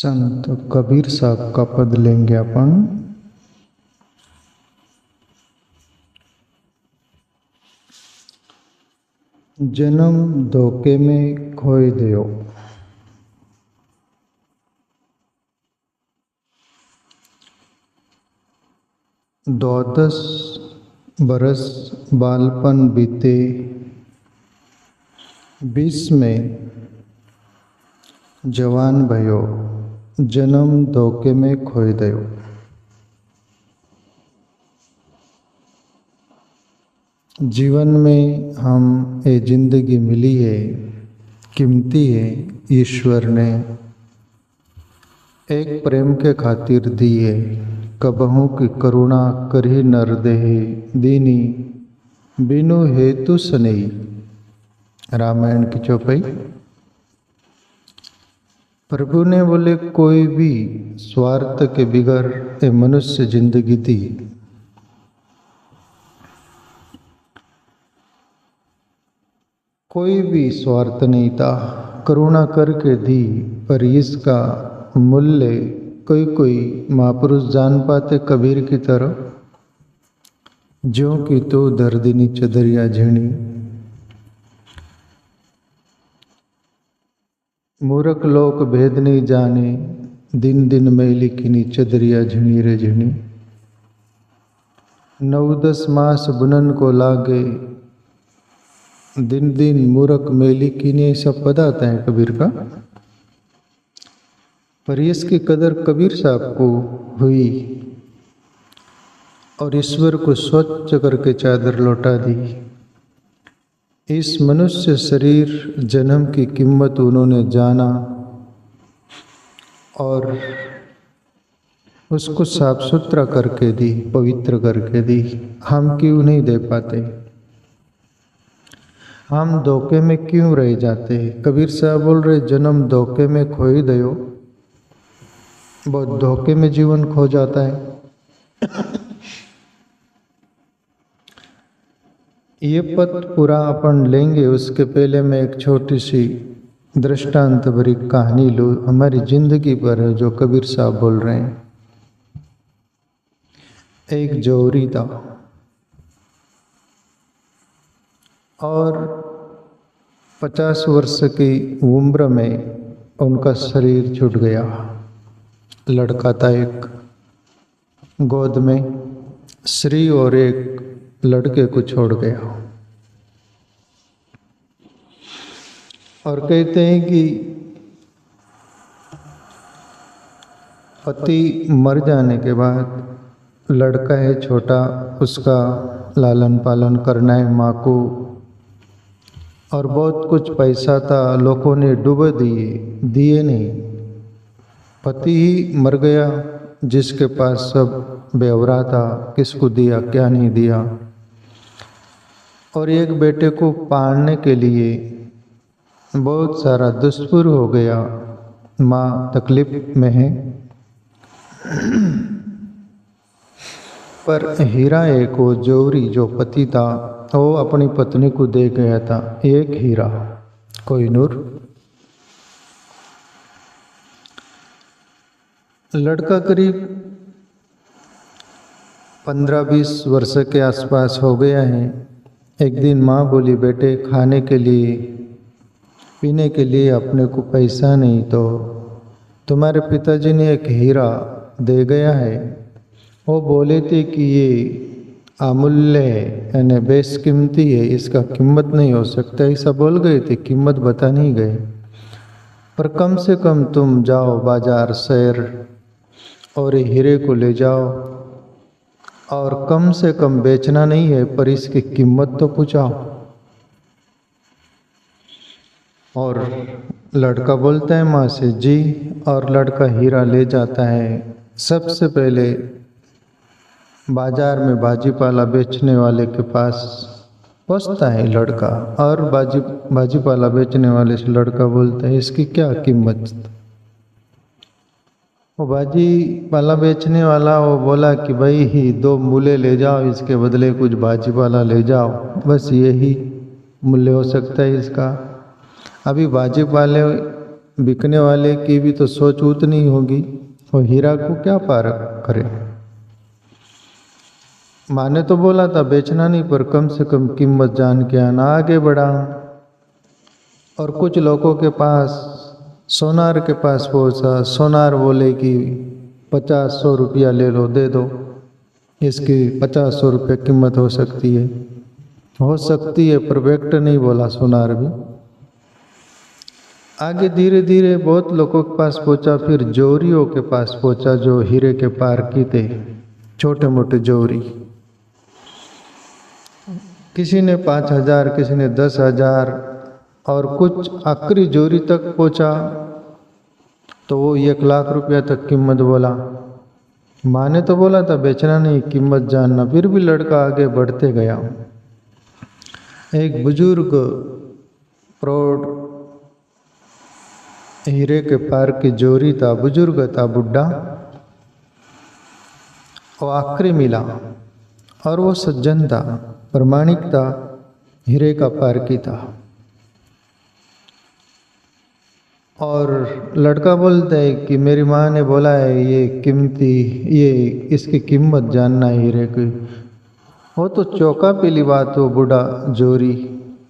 संत कबीर साहब का पद लेंगे अपन। जन्म धोखे में खोए दियो, द्वादश बरस बालपन बीते, 20 में जवान भयो, जन्म धोखे में खोए दियो। जीवन में हम ये जिंदगी मिली है, कीमती है, ईश्वर ने एक प्रेम के खातिर दी है। कबहू की करुणा करी नर देहे, दीनी बिनु हेतु सनई। रामायण की चौपाई। प्रभु ने बोले कोई भी स्वार्थ के बिगर ये मनुष्य जिंदगी दी। कोई भी स्वार्थ नहीं था, करुणा करके दी, पर इसका मूल्य कोई महापुरुष जान पाते कबीर की तरह। ज्यों की तो दर्दिनी चदरिया झीणी, मूर्ख लोक भेद नहीं जाने, दिन दिन मैली किनी चदरिया झीणी रे झीणी। 9-10 मास बुनन को लागे, दिन दिन मूर्ख मेली किनी। सब पता आता है कबीर का, पर इसकी कदर कबीर साहब को हुई और ईश्वर को स्वच्छ करके चादर लौटा दी। इस मनुष्य शरीर जन्म की कीमत उन्होंने जाना और उसको साफ सुथरा करके दी, पवित्र करके दी। हम क्यों नहीं दे पाते? हम धोखे में क्यों रह जाते? कबीर साहब बोल रहे जन्म धोखे में खोई दयो। बहुत धोखे में जीवन खो जाता है। ये पद पूरा अपन लेंगे, उसके पहले मैं एक छोटी सी दृष्टांत भरी कहानी लूँ हमारी जिंदगी पर है, जो कबीर साहब बोल रहे हैं। एक जौहरी था और 50 वर्ष की उम्र में उनका शरीर छूट गया। लड़का था एक, गोद में स्त्री और एक लड़के को छोड़ गया। और कहते हैं कि पति मर जाने के बाद लड़का है छोटा, उसका लालन पालन करना है माँ को, और बहुत कुछ पैसा था, लोगों ने डुबो दिए नहीं। पति ही मर गया, जिसके पास सब बेवरा था, किसको दिया क्या नहीं दिया। और एक बेटे को पालने के लिए बहुत सारा दुष्पुर हो गया, माँ तकलीफ में है। पर हीरा एक वो जौहरी जो पति था, वो अपनी पत्नी को दे गया था एक हीरा, कोहिनूर। लड़का करीब 15-20 वर्ष के आसपास हो गया है। एक दिन माँ बोली बेटे खाने के लिए पीने के लिए अपने को पैसा नहीं, तो तुम्हारे पिताजी ने एक हीरा दे गया है। वो बोले थे कि ये अमूल्य है, यानी बेशकीमती है, इसका कीमत नहीं हो सकता, ऐसा बोल गए थे, कीमत बता नहीं गए। पर कम से कम तुम जाओ बाजार शहर और हीरे को ले जाओ, और कम से कम बेचना नहीं है, पर इसकी कीमत तो पूछाओ। और लड़का बोलता है माँ से जी, और लड़का हीरा ले जाता है। सबसे पहले बाजार में बाजीपाला बेचने वाले के पास पहुँचता है लड़का, और बाजीपाला बेचने वाले से लड़का बोलता है इसकी क्या कीमत। वो बाजीपाला बेचने वाला वो बोला कि भाई ही 2 मूले ले जाओ, इसके बदले कुछ बाजीपाला ले जाओ, बस यही मूल्य हो सकता है इसका। अभी बाजीपाले बिकने वाले की भी तो सोच उतनी होगी, वो हीरा को क्या पारख करे। माँ ने तो बोला था बेचना नहीं, पर कम से कम कीमत जान के आना। आगे बढ़ा और कुछ लोगों के पास सोनार के पास पहुंचा। सोनार बोले कि 50-100 रुपया ले लो, दे दो, इसकी 50-100 रुपये कीमत हो सकती है। परफेक्ट नहीं बोला सोनार भी। आगे धीरे धीरे बहुत लोगों के पास पहुंचा, फिर जोरियों के पास पहुंचा जो हीरे के पार की थे, छोटे मोटे जोरी। किसी ने 5,000, किसी ने 10,000 और कुछ आखिरी जोरी तक पहुंचा तो वो 1 लाख रुपया तक कीमत बोला। माँ ने तो बोला था बेचना नहीं, कीमत जानना। फिर भी लड़का आगे बढ़ते गया। एक बुजुर्ग प्रौढ़ हीरे के पार की जोरी था, बुजुर्ग था, बुढ़ा। वो आखिरी मिला और वो सज्जन था, प्रामाणिक था, हीरे का पार की था। और लड़का बोलता है कि मेरी माँ ने बोला है ये कीमती, ये इसकी कीमत जानना है हीरे की। वो तो चौका पीली बात हो बूढ़ा जोरी,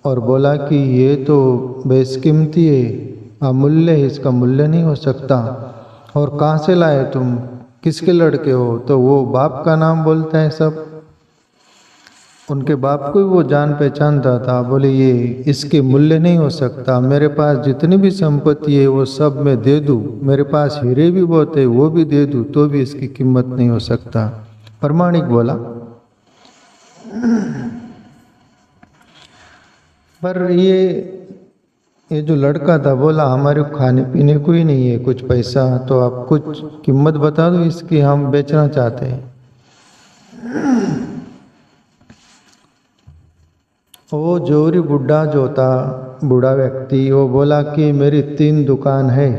और बोला कि ये तो बेशकीमती है, अमूल्य है, इसका मूल्य नहीं हो सकता। और कहाँ से लाए तुम, किसके लड़के हो? तो वो बाप का नाम बोलता है सब, उनके बाप को भी वो जान पहचानता था। बोले ये इसके मूल्य नहीं हो सकता, मेरे पास जितनी भी संपत्ति है वो सब मैं दे दूँ, मेरे पास हीरे भी बहुत है वो भी दे दूँ, तो भी इसकी कीमत नहीं हो सकता। प्रामाणिक बोला। पर ये जो लड़का था बोला हमारे खाने पीने को ही नहीं है कुछ पैसा, तो आप कुछ कीमत बता दो इसकी, हम बेचना चाहते हैं। वो जोरी बुढ़ा जो था, बूढ़ा व्यक्ति, वो बोला कि मेरी 3 दुकान है,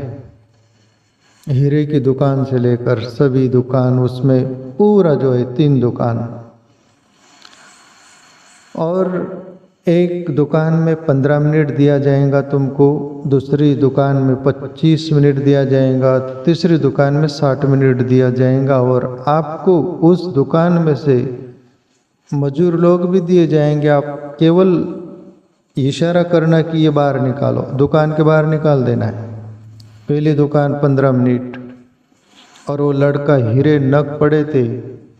हीरे की दुकान से लेकर सभी दुकान, उसमें पूरा जो है 3 दुकान। और एक दुकान में 15 मिनट दिया जाएगा तुमको, दूसरी दुकान में 25 मिनट दिया जाएगा, तीसरी दुकान में 60 मिनट दिया जाएगा, और आपको उस दुकान में से मजदूर लोग भी दिए जाएंगे। आप केवल इशारा करना कि ये बाहर निकालो, दुकान के बाहर निकाल देना है। पहली दुकान 15 मिनट। और वो लड़का हीरे नग पड़े थे,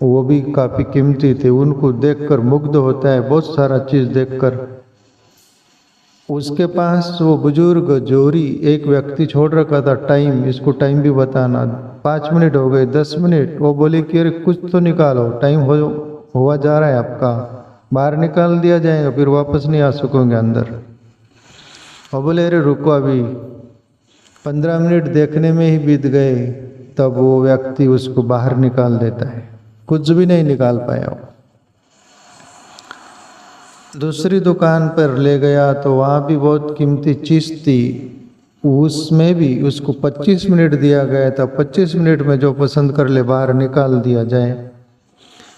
वो भी काफ़ी कीमती थे, उनको देखकर मुग्ध होता है, बहुत सारा चीज़ देखकर। उसके पास वो बुजुर्ग जोरी एक व्यक्ति छोड़ रखा था, टाइम, इसको टाइम भी बताना, 5 मिनट हो गए, 10 मिनट। वो बोले कि अरे कुछ तो निकालो, टाइम हुआ जा रहा है आपका, बाहर निकाल दिया जाएगा, फिर वापस नहीं आ सकोगे अंदर। और बोले अरे रुको, अभी 15 मिनट देखने में ही बीत गए। तब वो व्यक्ति उसको बाहर निकाल देता है, कुछ भी नहीं निकाल पाया वो। दूसरी दुकान पर ले गया तो वहाँ भी बहुत कीमती चीज़ थी, उसमें भी उसको 25 मिनट दिया गया था। 25 मिनट में जो पसंद कर ले बाहर निकाल दिया जाए,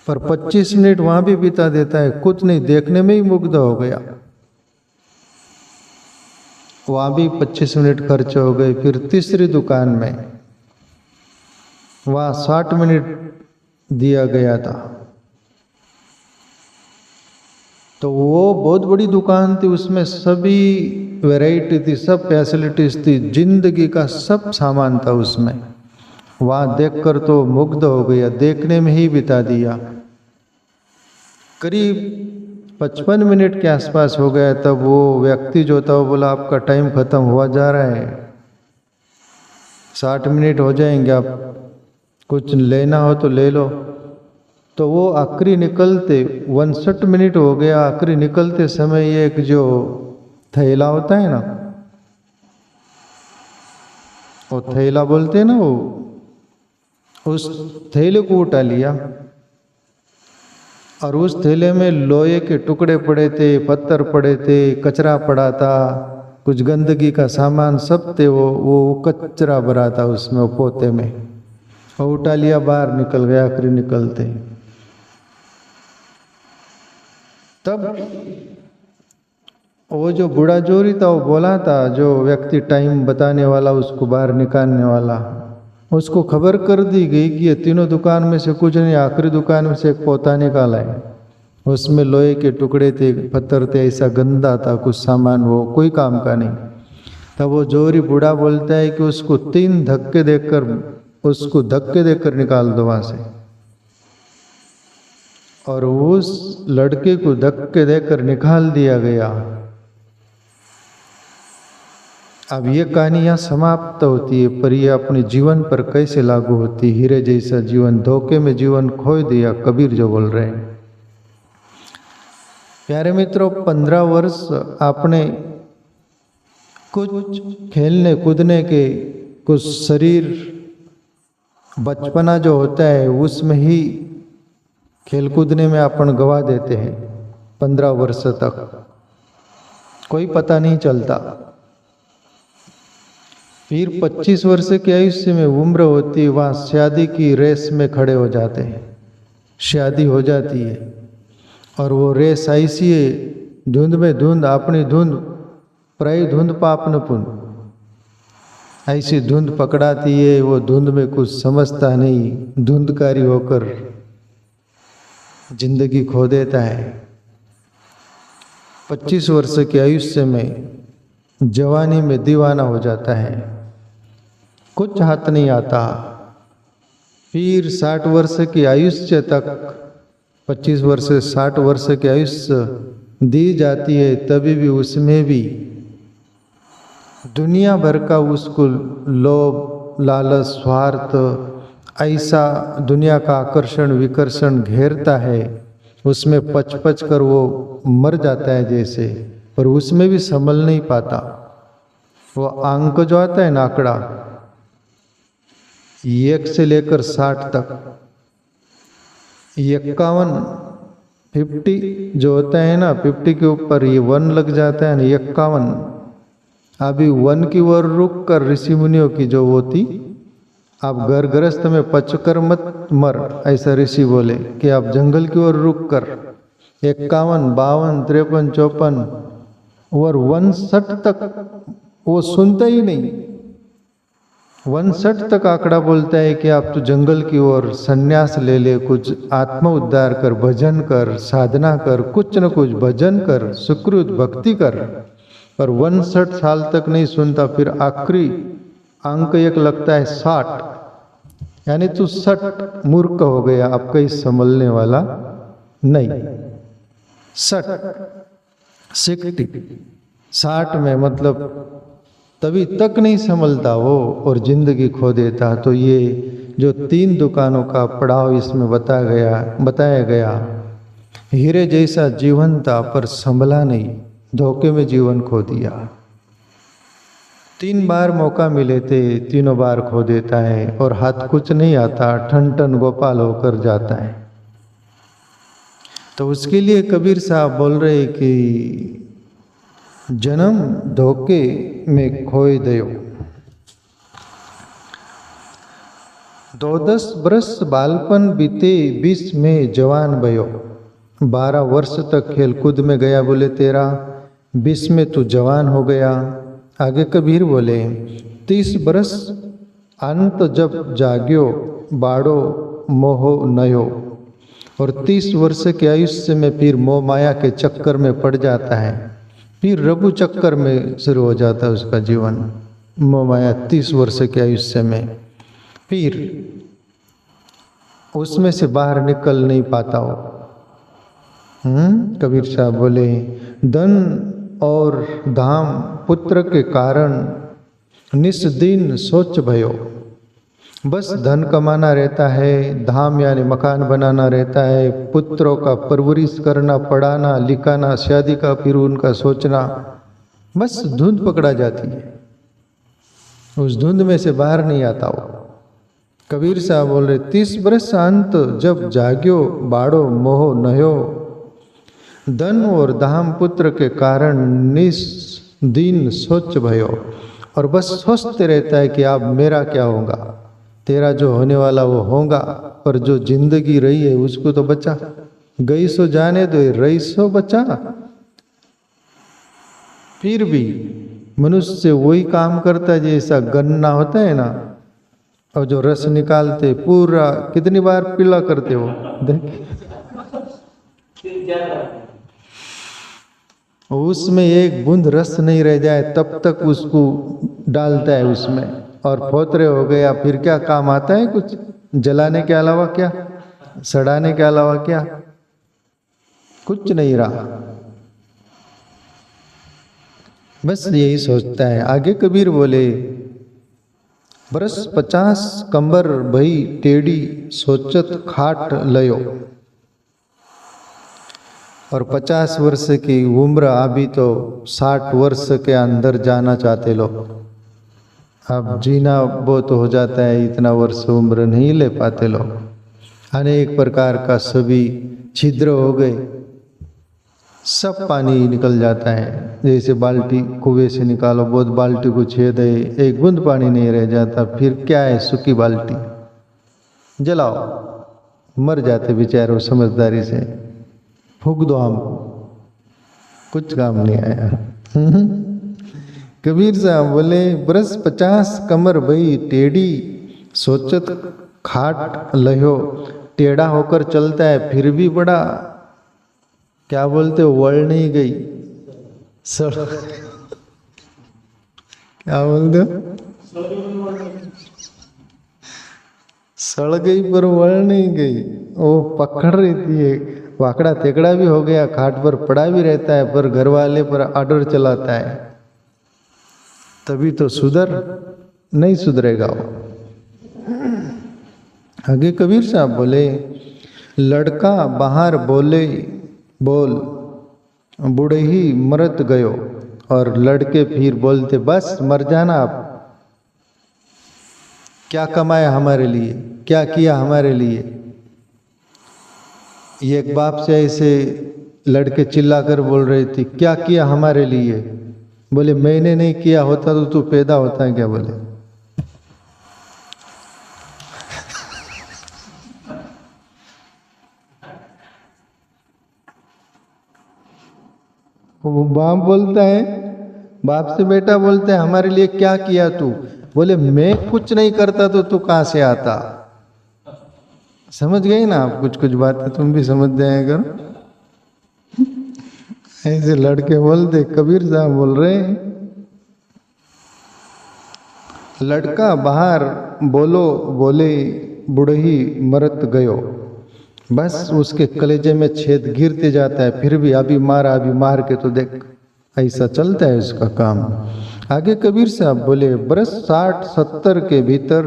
पर 25 मिनट वहाँ भी बिता देता है, कुछ नहीं, देखने में ही मुग्ध हो गया। वहाँ भी 25 मिनट खर्च हो गए। फिर तीसरी दुकान में वहाँ 60 मिनट दिया गया था। तो वो बहुत बड़ी दुकान थी, उसमें सभी वैरायटी थी, सब फैसिलिटीज थी, जिंदगी का सब सामान था उसमें। वहाँ देखकर तो मुग्ध हो गया, देखने में ही बिता दिया। करीब 55 मिनट के आसपास हो गया, तब वो व्यक्ति जो था वो बोला आपका टाइम ख़त्म हुआ जा रहा है, 60 मिनट हो जाएंगे, आप कुछ लेना हो तो ले लो। तो वो आखिरी निकलते 59 मिनट हो गया। आखिरी निकलते समय ये एक जो थैला होता है ना, वो थैला बोलते हैं ना, वो उस थैले को उठा लिया और उस थैले में लोहे के टुकड़े पड़े थे, पत्थर पड़े थे, कचरा पड़ा था, कुछ गंदगी का सामान सब थे। वो कचरा भरा था उसमें, वो पोते में। वो उठा लिया, बाहर निकल गया आखिरी निकलते। तब वो जो बूढ़ा जोरी था वो बोला था, जो व्यक्ति टाइम बताने वाला, उसको बाहर निकालने वाला, उसको खबर कर दी गई कि ये तीनों दुकान में से कुछ नहीं, आखिरी दुकान में से एक पोता निकाला है, उसमें लोहे के टुकड़े थे, पत्थर थे, ऐसा गंदा था कुछ सामान, वो कोई काम का नहीं। तब वो जोरी बूढ़ा बोलता है कि उसको 3 धक्के देकर निकाल दो वहां से। और उस लड़के को धक्के देकर निकाल दिया गया। अब ये कहानी यहाँ समाप्त होती है, पर ये अपने जीवन पर कैसे लागू होती है। हीरे जैसा जीवन, धोखे में जीवन खो दिया, कबीर जो बोल रहे हैं। प्यारे मित्रों, 15 वर्ष आपने कुछ खेलने कूदने के, कुछ शरीर बचपना जो होता है उसमें ही खेल कूदने में अपन गवा देते हैं। 15 वर्ष तक कोई पता नहीं चलता। फिर 25 वर्ष की आयुष्य में उम्र होती है, वहाँ शादी की रेस में खड़े हो जाते हैं, शादी हो जाती है। और वो रेस ऐसी है, धुंध में धुंध, अपनी धुंध प्राय धुंध पाप न पुन, ऐसी धुंध पकड़ाती है। वो धुंध में कुछ समझता नहीं, धुंधकारी होकर जिंदगी खो देता है। 25 वर्ष की आयुष्य में जवानी में दीवाना हो जाता है, कुछ हाथ नहीं आता। फिर 60 वर्ष की आयुष्य तक, 25 वर्ष से 60 वर्ष की आयुष्य दी जाती है, तभी भी उसमें भी दुनिया भर का उसको लोभ, लालच, स्वार्थ, ऐसा दुनिया का आकर्षण विकर्षण घेरता है। उसमें पच कर वो मर जाता है जैसे, पर उसमें भी संभल नहीं पाता। वो अंक जो आता है ना, आंकड़ा 1 से लेकर 60 तक, 51 50 जो होता है ना, 50 के ऊपर ये 1 लग जाता है ना, 51। अभी 1 की ओर रुक कर ऋषि मुनियों की जो वो थी, आप घर गृहस्थ में पचकर मत मर, ऐसा ऋषि बोले कि आप जंगल की ओर रुक कर 51, 52, 53, 54 और 59 तक वो सुनता ही नहीं। 59 तक आंकड़ा बोलता है कि आप तो जंगल की ओर संन्यास ले ले, कुछ आत्म उद्धार कर, भजन कर, साधना कर, कुछ न कुछ भजन कर, सुकृत भक्ति कर। पर 59 साल तक नहीं सुनता। फिर आखिरी अंक एक लगता है 60, यानी तू 60 मूर्ख हो गया, अब कहीं संभलने वाला नहीं। 60 में मतलब तभी तक नहीं संभलता वो, और जिंदगी खो देता। तो ये जो 3 दुकानों का पड़ाव इसमें बताया गया, हीरे जैसा जीवन था पर संभला नहीं, धोखे में जीवन खो दिया। 3 बार मौका मिले थे, तीनों बार खो देता है, और हाथ कुछ नहीं आता, ठन ठन गोपाल होकर जाता है। तो उसके लिए कबीर साहब बोल रहे कि जन्म धोखे में खोए दयो। 2-10 बरस बालपन बीते, 20 में जवान भयो। 12 वर्ष तक खेल कूद में गया बोले तेरा, 20 में तू जवान हो गया। आगे कबीर बोले 30 बरस अंत जब जाग्यो, बाड़ो मोहो नयो। और 30 वर्ष के आयुष्य में फिर मोह माया के चक्कर में पड़ जाता है, फिर रघु चक्कर में शुरू हो जाता है उसका जीवन। मोह माया 30 वर्ष के आयुष्य में, फिर उसमें से बाहर निकल नहीं पाता हो। कबीर साहब बोले धन और धाम पुत्र के कारण निस दिन सोच भयो। बस धन कमाना रहता है, धाम यानी मकान बनाना रहता है, पुत्रों का परवरिश करना, पढ़ाना लिखाना, शादी का फिर उनका सोचना, बस धुंध पकड़ा जाती है, उस धुंध में से बाहर नहीं आता हो। कबीर साहब बोल रहे 30 बरस अंत जब जाग्यो, बाड़ो मोह नयो। धन और धाम पुत्र के कारण निस दिन सोच भयो, और बस सोचते रहता है कि अब मेरा क्या होगा, तेरा जो होने वाला वो होगा, पर जो जिंदगी रही है उसको तो बचा, गई सो जाने दो, रही सो बचा। फिर भी मनुष्य वही काम करता है जैसा गन्ना होता है ना, और जो रस निकालते पूरा कितनी बार पीला करते हो देख, उसमें एक बूंद रस नहीं रह जाए तब तक उसको डालता है उसमें, और फोतरे हो गया फिर क्या काम आता है? कुछ जलाने के अलावा क्या, सड़ाने के अलावा क्या, कुछ नहीं रहा। बस यही सोचता है। आगे कबीर बोले, बरस 50 कंबर भई टेढ़ी सोचत खाट लयो। और 50 वर्ष की उम्र, अभी तो 60 वर्ष के अंदर जाना चाहते लोग। अब जीना बहुत हो जाता है, इतना वर्ष उम्र नहीं ले पाते लोग। अनेक प्रकार का सभी छिद्र हो गए, सब पानी निकल जाता है। जैसे बाल्टी कुएं से निकालो, बहुत बाल्टी को छेद है, एक बूंद पानी नहीं रह जाता, फिर क्या है? सूखी बाल्टी जलाओ, मर जाते बेचारे। समझदारी से फूक दो, हमको कुछ काम नहीं आया। कबीर साहब बोले, बरस 50 कमर भई टेढ़ी सोचत खाट लयो। टेढ़ा होकर चलता है फिर भी बड़ा, क्या बोलते हो, वड़ नहीं गई सड़, क्या बोलते हो, सड़ गई पर वड़ नहीं गई। वो पकड़ रही थी, वाकड़ा तेकड़ा भी हो गया, खाट पर पड़ा भी रहता है, पर घर वाले पर आर्डर चलाता है, तभी तो सुधर, नहीं सुधरेगा वो। आगे कबीर साहब बोले, लड़का बाहर बोले बोल बूढ़े ही मरत गयो। और लड़के फिर बोलते, बस मर जाना आप, क्या कमाया हमारे लिए, क्या किया हमारे लिए। एक बाप से ऐसे लड़के चिल्लाकर बोल रहे थे, क्या किया हमारे लिए। बोले, मैंने नहीं किया होता तो तू पैदा होता है क्या। बोले, वो बाप बोलता है, बाप से बेटा बोलते हैं, हमारे लिए क्या किया तू। बोले, मैं कुछ नहीं करता तो तू कहां से आता। समझ गए ना आप? कुछ कुछ बातें तुम भी समझ जाया करो। ऐसे लड़के बोलते, कबीर साहब बोल रहे हैं, लड़का बाहर बोलो बोले बुढ़ही मरत गयो। बस उसके कलेजे में छेद गिरते जाता है, फिर भी अभी मार के तो देख, ऐसा चलता है उसका काम। आगे कबीर साहब बोले, बरस 60-70 के भीतर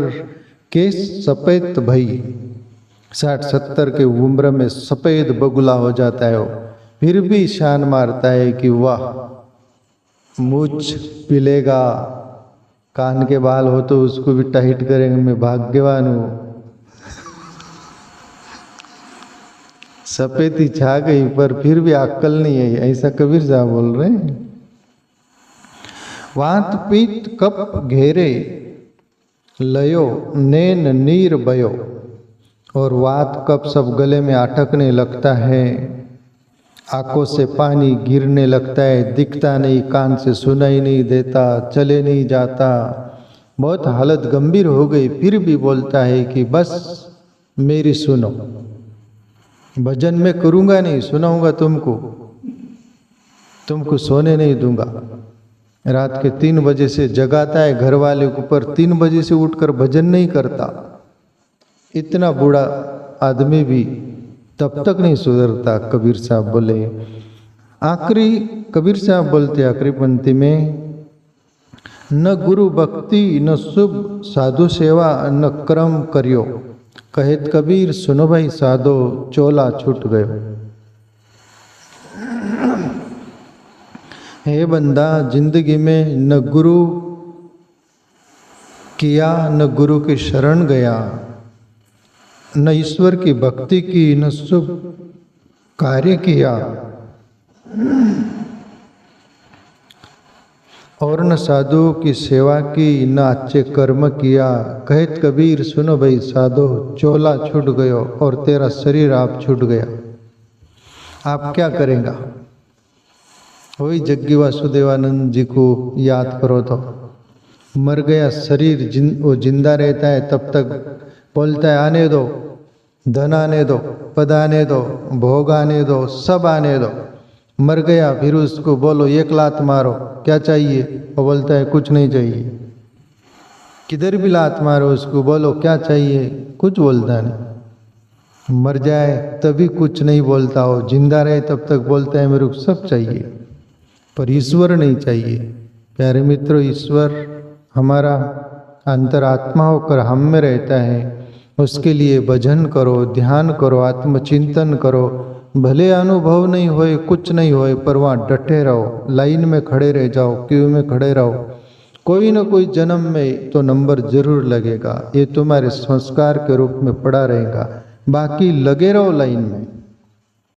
केस सफेद भई। 60-70 के उम्र में सफेद बगुला हो जाता है वो, फिर भी शान मारता है कि वाह, मूछ पिलेगा, कान के बाल हो तो उसको भी टाइट करेंगे, मैं भाग्यवान हूँ। सफेदी छा गई पर फिर भी अक्ल नहीं है, ऐसा कबीर साहब बोल रहे हैं। वात पीत कप घेरे लयो नैन नीर बयो। और वात कप सब गले में अटकने लगता है, आंखों से पानी गिरने लगता है, दिखता नहीं, कान से सुनाई नहीं देता, चले नहीं जाता, बहुत हालत गंभीर हो गई। फिर भी बोलता है कि बस मेरी सुनो, भजन में करूंगा नहीं, सुनाऊंगा तुमको सोने नहीं दूंगा। रात के 3 बजे से जगाता है घर वाले को, पर 3 बजे से उठकर भजन नहीं करता। इतना बूढ़ा आदमी भी तब तक नहीं सुधरता। कबीर साहब बोले, आखिरी कबीर साहब बोलते आखिरी पंक्ति में, न गुरु भक्ति न शुभ साधु सेवा न कर्म करियो। कहेत कबीर, सुनो भाई साधो, चोला छूट गयो। हे बंदा, जिंदगी में न गुरु किया, न गुरु की शरण गया, न ईश्वर की भक्ति की, न शुभ कार्य किया, और न साधु की सेवा की, न अच्छे कर्म किया। कहित कबीर, सुनो भाई साधो, चोला छूट गयो और तेरा शरीर आप छूट गया। आप क्या करेगा? वही जग्गी वासुदेवानंद जी को याद करो तो मर गया शरीर वो जिंदा रहता है तब तक बोलता है आने दो, धन आने दो, पद आने दो, भोग आने दो, सब आने दो। मर गया फिर उसको बोलो एक लात मारो, क्या चाहिए? वो बोलता है कुछ नहीं चाहिए। किधर भी लात मारो उसको, बोलो क्या चाहिए, कुछ बोलता नहीं। मर जाए तभी कुछ नहीं बोलता हो, जिंदा रहे तब तक बोलता है मेरे को सब चाहिए, पर ईश्वर नहीं चाहिए। प्यारे मित्रों, ईश्वर हमारा अंतरात्मा होकर हम में रहता है। उसके लिए भजन करो, ध्यान करो, आत्मचिंतन करो। भले अनुभव नहीं होए, कुछ नहीं होए, पर वहाँ डटे रहो, लाइन में खड़े रह जाओ, क्यू में खड़े रहो। कोई न कोई जन्म में तो नंबर जरूर लगेगा, ये तुम्हारे संस्कार के रूप में पड़ा रहेगा। बाकी लगे रहो लाइन में।